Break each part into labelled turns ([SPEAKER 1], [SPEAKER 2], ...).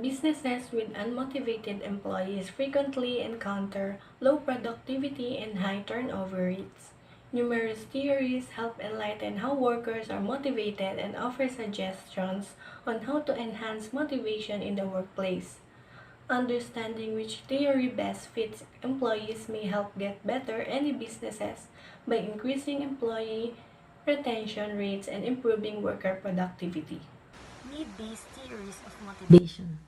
[SPEAKER 1] Businesses with unmotivated employees frequently encounter low productivity and high turnover rates. Numerous theories help enlighten how workers are motivated and offer suggestions on how to enhance motivation in the workplace. Understanding which theory best fits employees may help get better any businesses by increasing employee retention rates and improving worker productivity.
[SPEAKER 2] Need-based theories of motivation.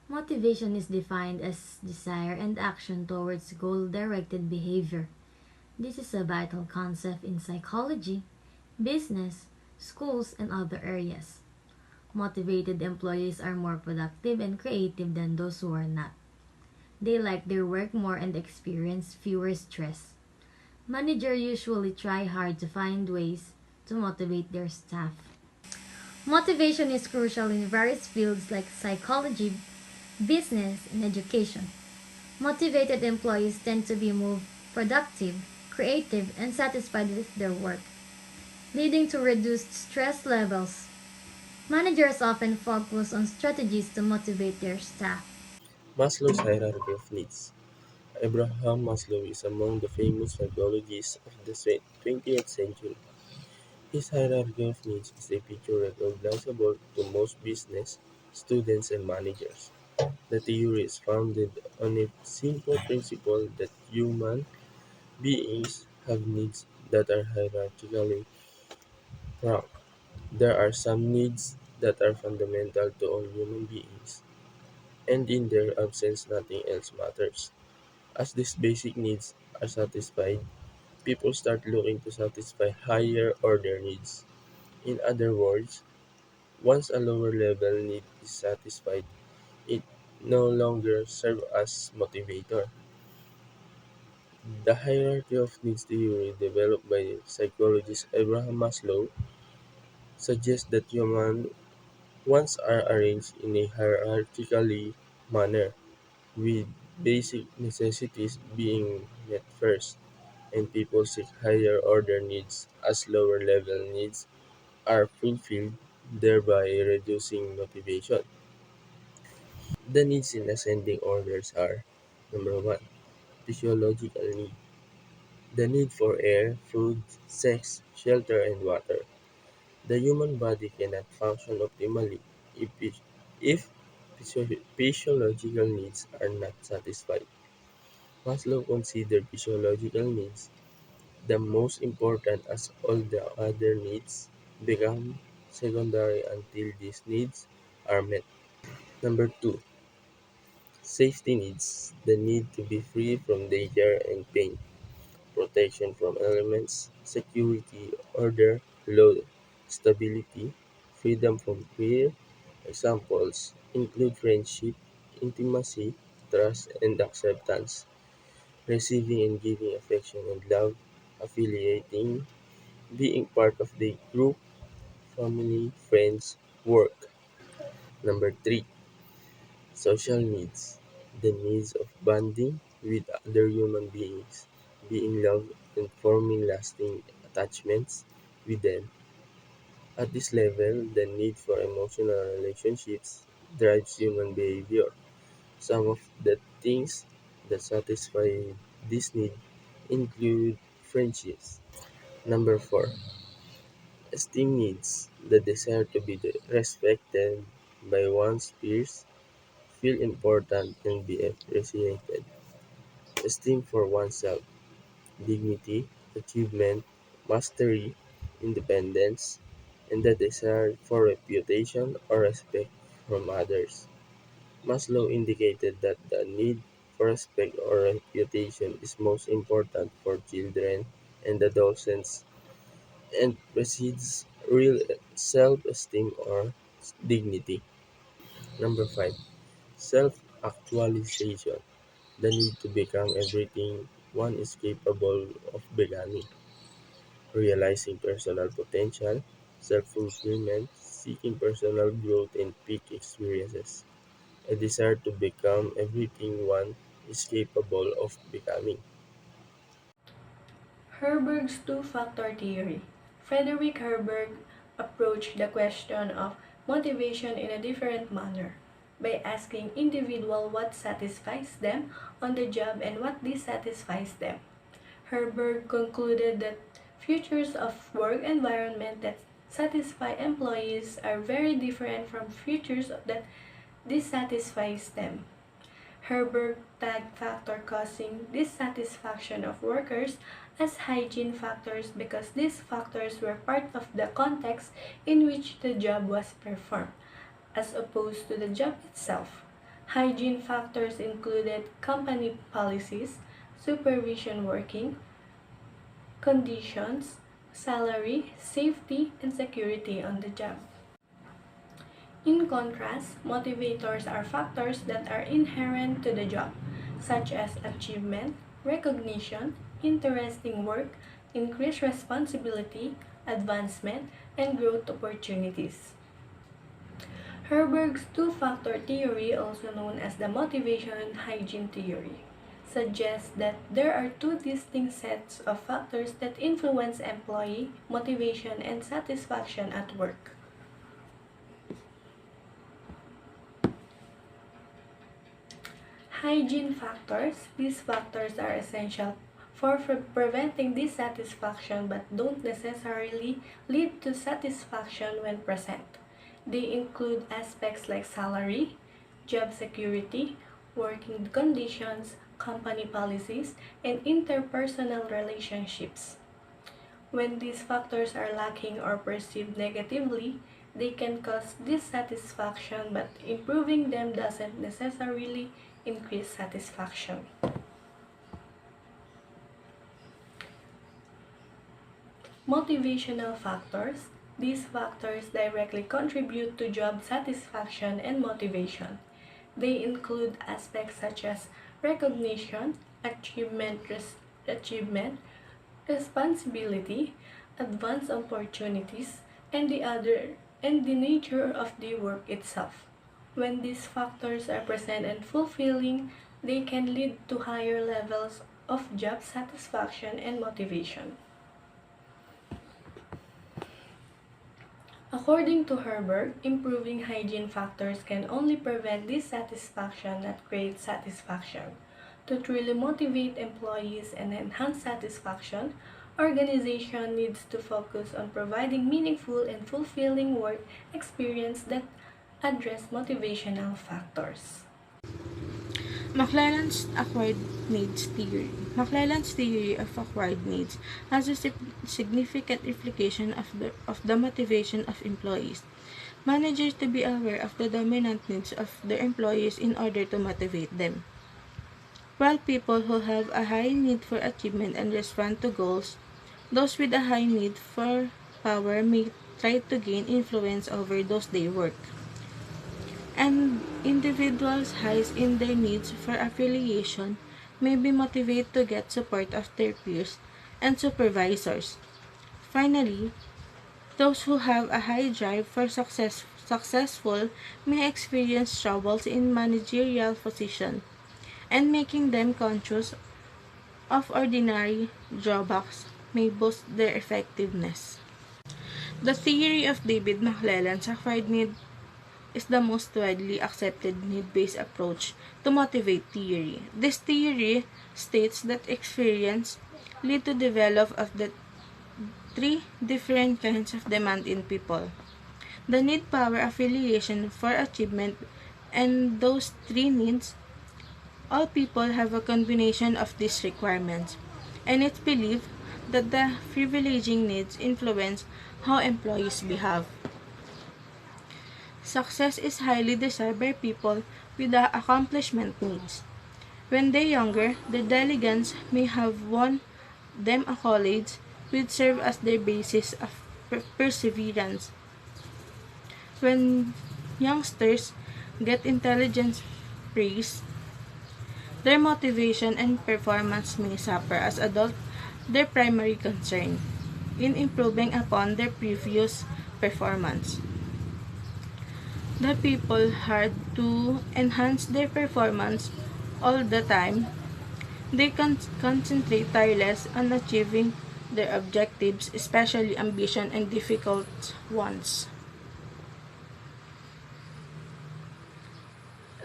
[SPEAKER 2] Motivation is defined as desire and action towards goal-directed behavior. This is a vital concept in psychology, business, schools, and other areas. Motivated employees are more productive and creative than those who are not. They like their work more and experience fewer stress. Managers usually try hard to find ways to motivate their staff. Motivation is crucial in various fields like psychology, business, and education. Motivated employees tend to be more productive, creative, and satisfied with their work, leading to reduced stress levels. Managers often focus on strategies to motivate their staff.
[SPEAKER 3] Maslow's hierarchy of needs. Abraham Maslow is among the famous psychologists of the 20th century. His hierarchy of needs is a picture recognizable to most business students and managers. The theory is founded on a simple principle that human beings have needs that are hierarchically ranked. There are some needs that are fundamental to all human beings, and in their absence, nothing else matters. As these basic needs are satisfied, people start looking to satisfy higher order needs. In other words, once a lower level need is satisfied, it no longer serves as motivator. The hierarchy of needs theory developed by psychologist Abraham Maslow suggests that human wants are arranged in a hierarchically manner, with basic necessities being met first, and people seek higher order needs as lower level needs are fulfilled, thereby reducing motivation. The needs in ascending orders are: number one, physiological need. The need for air, food, sex, shelter, and water. The human body cannot function optimally if, if physiological needs are not satisfied. Maslow considered physiological needs the most important, as all the other needs become secondary until these needs are met. Number two, safety needs. The need to be free from danger and pain, protection from elements, security, order, law, stability, freedom from fear. Examples include friendship, intimacy, trust, and acceptance, receiving and giving affection and love, affiliating, being part of the group, family, friends, work. Number three, social needs. The needs of bonding with other human beings, being loved, and forming lasting attachments with them. At this level, the need for emotional relationships drives human behavior. Some of the things that satisfy this need include friendships. Number four, esteem needs. The desire to be respected by one's peers, feel important, and be appreciated. Esteem for oneself, dignity, achievement, mastery, independence, and the desire for reputation or respect from others. Maslow indicated that the need for respect or reputation is most important for children and adolescents and precedes real self-esteem or dignity. Number five, self-actualization. The need to become everything one is capable of becoming, realizing personal potential, self-fulfillment, seeking personal growth and peak experiences, a desire to become everything one is capable of becoming.
[SPEAKER 1] Herberg's two-factor theory. Frederick Herberg approached the question of motivation in a different manner. by asking individuals what satisfies them on the job and what dissatisfies them. Herberg concluded that futures of work environment that satisfy employees are very different from futures that dissatisfies them. Herberg tagged factors causing dissatisfaction of workers as hygiene factors because these factors were part of the context in which the job was performed, as opposed to the job itself. Hygiene factors included company policies, supervision working conditions, salary, safety, and security on the job. In contrast, motivators are factors that are inherent to the job, such as achievement, recognition, interesting work, increased responsibility, advancement, and growth opportunities. Herberg's two-factor theory, also known as the motivation hygiene theory, suggests that there are two distinct sets of factors that influence employee motivation and satisfaction at work. Hygiene factors. These factors are essential for preventing dissatisfaction but don't necessarily lead to satisfaction when present. They include aspects like salary, job security, working conditions, company policies, and interpersonal relationships. When these factors are lacking or perceived negatively, they can cause dissatisfaction, but improving them doesn't necessarily increase satisfaction. Motivational factors. These factors directly contribute to job satisfaction and motivation. They include aspects such as recognition, achievement, responsibility, advanced opportunities, and the nature of the work itself. When these factors are present and fulfilling, they can lead to higher levels of job satisfaction and motivation. According to Herberg, improving hygiene factors can only prevent dissatisfaction, not create satisfaction. To truly motivate employees and enhance satisfaction, organization needs to focus on providing meaningful and fulfilling work experience that address motivational factors.
[SPEAKER 4] McClelland's acquired needs theory. McClelland's theory of acquired needs has a significant implication of the motivation of employees. Managers to be aware of the dominant needs of their employees in order to motivate them. While people who have a high need for achievement and respond to goals, those with a high need for power may try to gain influence over those they work. And individuals high in their needs for affiliation may be motivated to get support of their peers and supervisors. Finally, those who have a high drive for successful may experience troubles in managerial position, and making them conscious of ordinary drawbacks may boost their effectiveness. The theory of David McClelland's acquired need is the most widely accepted need-based approach to motivate theory. This theory states that experience lead to develop of the three different kinds of demand in people: the need, power, affiliation for achievement, and those three needs. All people have a combination of these requirements, and it's believed that the privileging needs influence how employees behave. Success is highly desired by people with the accomplishment needs. When they're younger, the delegates may have won them accolades which serve as their basis of perseverance. When youngsters get intelligence praise, their motivation and performance may suffer. As adults, their primary concern in improving upon their previous performance. The people hard to enhance their performance all the time. They concentrate tireless on achieving their objectives, especially ambition and difficult ones.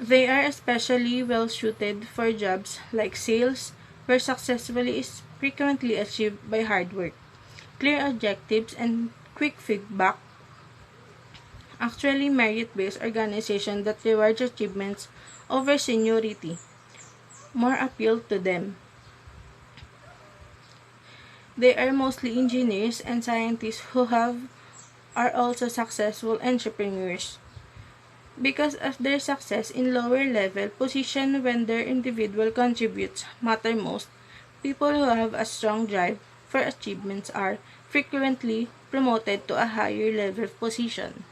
[SPEAKER 4] They are especially well suited for jobs like sales, where successfully is frequently achieved by hard work, clear objectives, and quick feedback. Actually, merit-based organization that rewards achievements over seniority more appeal to them. They are mostly engineers and scientists who have are also successful entrepreneurs. Because of their success in lower level position when their individual contributes matter most, people who have a strong drive for achievements are frequently promoted to a higher level position.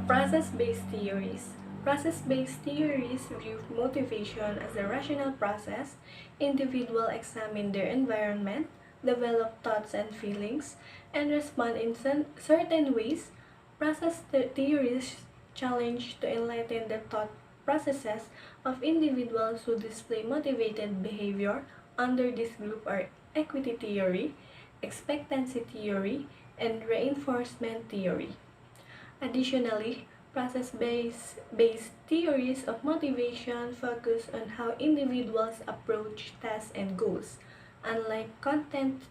[SPEAKER 1] Process-based theories. Process-based theories view motivation as a rational process. Individuals examine their environment, develop thoughts and feelings, and respond in certain ways. Theories challenge to enlighten the thought processes of individuals who display motivated behavior. Under this group are equity theory, expectancy theory, and reinforcement theory. Additionally, process-based theories of motivation focus on how individuals approach tasks and goals. Unlike content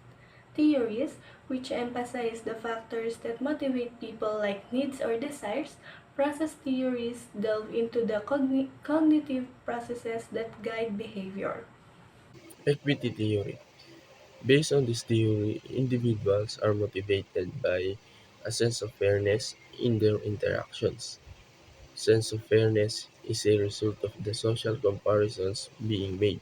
[SPEAKER 1] theories, which emphasize the factors that motivate people like needs or desires, process theories delve into the cognitive processes that guide behavior.
[SPEAKER 3] Equity theory. Based on this theory, individuals are motivated by a sense of fairness in their interactions. Sense of fairness is a result of the social comparisons being made.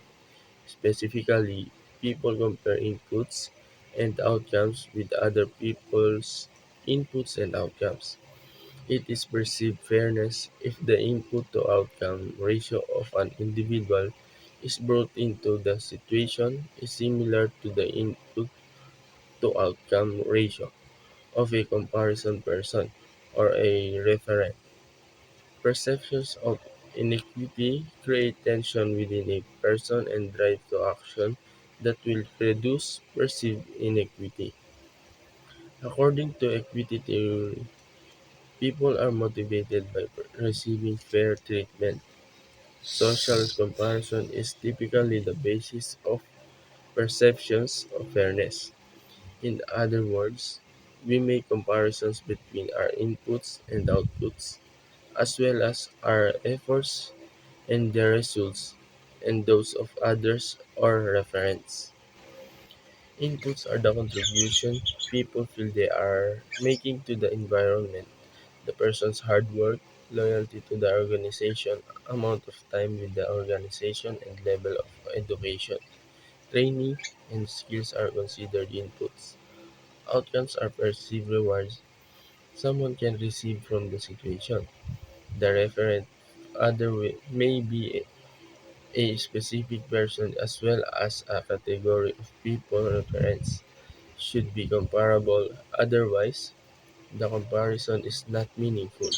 [SPEAKER 3] Specifically, people compare inputs and outcomes with other people's inputs and outcomes. It is perceived fairness if the input to outcome ratio of an individual is brought into the situation is similar to the input to outcome ratio of a comparison person or a referent. Perceptions of inequity create tension within a person and drive to action that will reduce perceived inequity. According to equity theory, people are motivated by receiving fair treatment. Social comparison is typically the basis of perceptions of fairness. In other words, we make comparisons between our inputs and outputs, as well as our efforts and their results, and those of others or reference. Inputs are the contribution people feel they are making to the environment, the person's hard work, loyalty to the organization, amount of time with the organization, and level of education. Training and skills are considered inputs. Outcomes are perceived rewards someone can receive from the situation. The referent may be a specific person as well as a category of people reference should be comparable, otherwise, the comparison is not meaningful.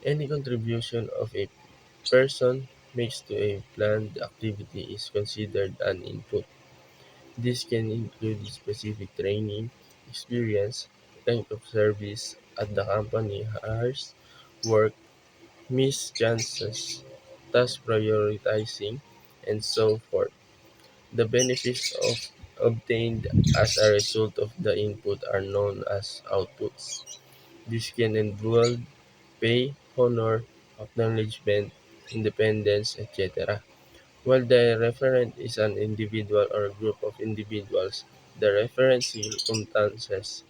[SPEAKER 3] Any contribution of a person makes to a planned activity is considered an input. This can include specific training, experience, length of service at the company, hours, work, missed chances, task prioritizing, and so forth. The benefits obtained as a result of the input are known as outputs. This can involve pay, honor, acknowledgement, independence, etc. While the referent is an individual or group of individuals, the reference circumstances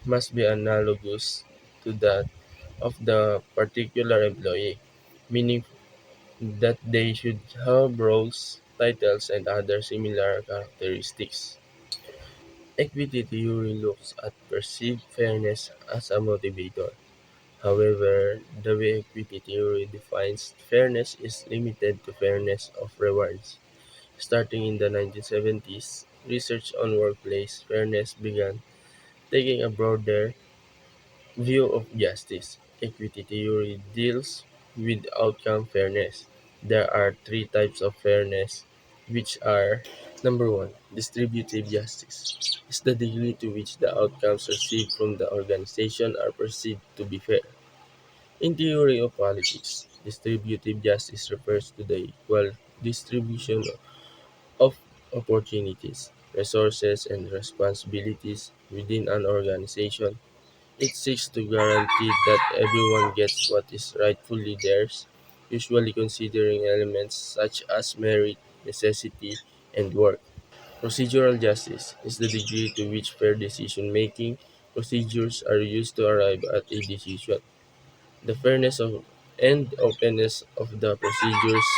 [SPEAKER 3] must be analogous to that of the particular employee, meaning that they should have roles, titles, and other similar characteristics. Equity theory looks at perceived fairness as a motivator. However, the way equity theory defines fairness is limited to fairness of rewards. Starting in the 1970s, research on workplace fairness began taking a broader view of justice. Equity theory deals with outcome fairness. There are three types of fairness, which are: number one, distributive justice is the degree to which the outcomes received from the organization are perceived to be fair. In theory of politics, Distributive justice refers to the equal distribution of opportunities, resources, and responsibilities within an organization. It seeks to guarantee that everyone gets what is rightfully theirs, usually considering elements such as merit, necessity, and work. Procedural justice is the degree to which fair decision-making procedures are used to arrive at a decision. The fairness of and openness of the procedures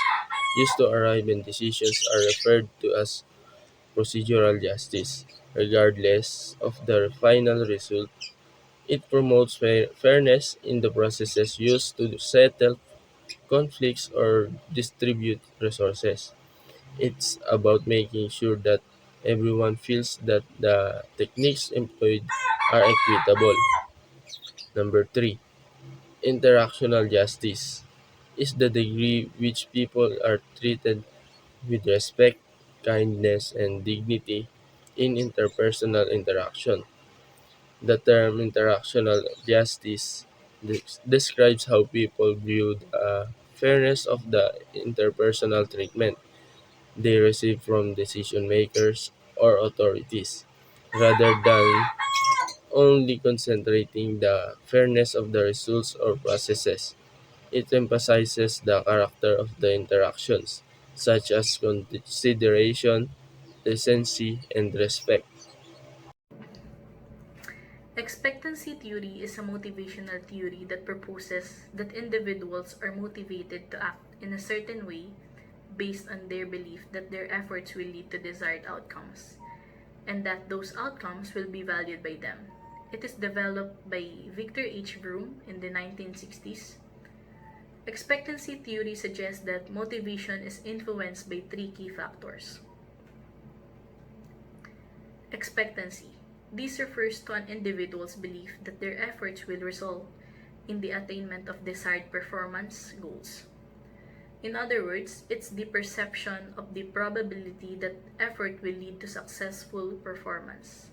[SPEAKER 3] used to arrive in decisions are referred to as procedural justice. Regardless of the final result, it promotes fairness in the processes used to settle conflicts or distribute resources. It's about making sure that everyone feels that the techniques employed are equitable. Number three, interactional justice is the degree which people are treated with respect, kindness, and dignity in interpersonal interaction. The term interactional justice describes how people view the fairness of the interpersonal treatment they receive from decision makers or authorities, rather than only concentrating the fairness of the results or processes. It emphasizes the character of the interactions, such as consideration, decency, and respect.
[SPEAKER 5] Expectancy theory is a motivational theory that proposes that individuals are motivated to act in a certain way based on their belief that their efforts will lead to desired outcomes, and that those outcomes will be valued by them. It is developed by Victor H. Vroom in the 1960s. Expectancy theory suggests that motivation is influenced by three key factors. Expectancy. This refers to an individual's belief that their efforts will result in the attainment of desired performance goals. In other words, it's the perception of the probability that effort will lead to successful performance.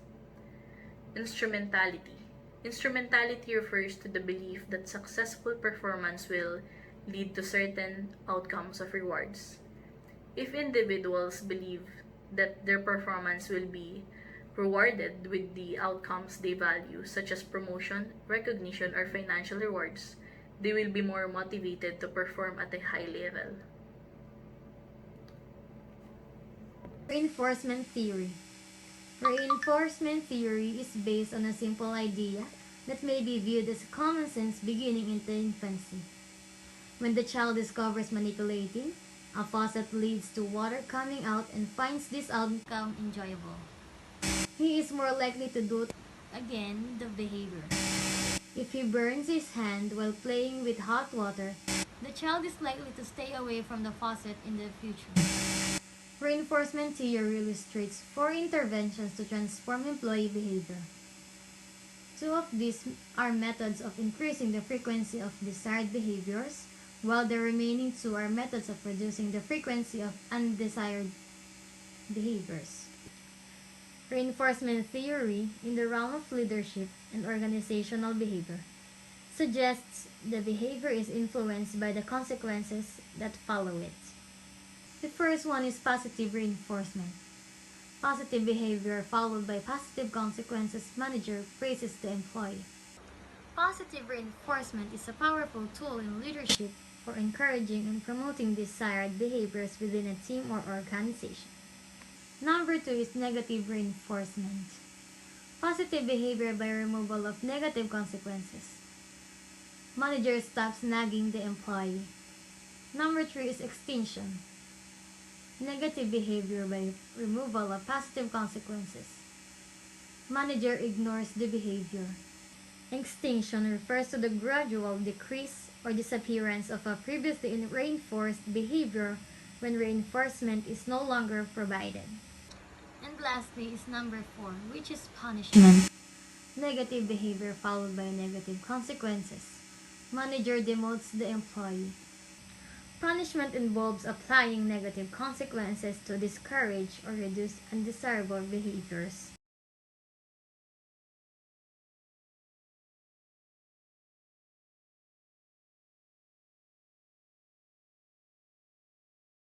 [SPEAKER 5] Instrumentality. Instrumentality refers to the belief that successful performance will lead to certain outcomes of rewards. If individuals believe that their performance will be rewarded with the outcomes they value, such as promotion, recognition, or financial rewards, they will be more motivated to perform at a high level.
[SPEAKER 2] Reinforcement theory. Reinforcement theory is based on a simple idea that may be viewed as common sense beginning in the infancy. When the child discovers manipulating, a faucet leads to water coming out and finds this outcome enjoyable, he is more likely to do again the behavior. If he burns his hand while playing with hot water, the child is likely to stay away from the faucet in the future. Reinforcement theory illustrates four interventions to transform employee behavior. Two of these are methods of increasing the frequency of desired behaviors, while the remaining two are methods of reducing the frequency of undesired behaviors. Reinforcement theory, in the realm of leadership and organizational behavior, suggests the behavior is influenced by the consequences that follow it. The first one is positive reinforcement. Positive behavior followed by positive consequences manager praises the employee. Positive reinforcement is a powerful tool in leadership for encouraging and promoting desired behaviors within a team or organization. Number two is negative reinforcement. Positive behavior by removal of negative consequences. Manager stops nagging the employee. Number three is extinction. Negative behavior by removal of positive consequences. Manager ignores the behavior. Extinction refers to the gradual decrease or disappearance of a previously reinforced behavior when reinforcement is no longer provided. And lastly is number four, which is punishment. Negative behavior followed by negative consequences. Manager demotes the employee. Punishment involves applying negative consequences to discourage or reduce undesirable behaviors.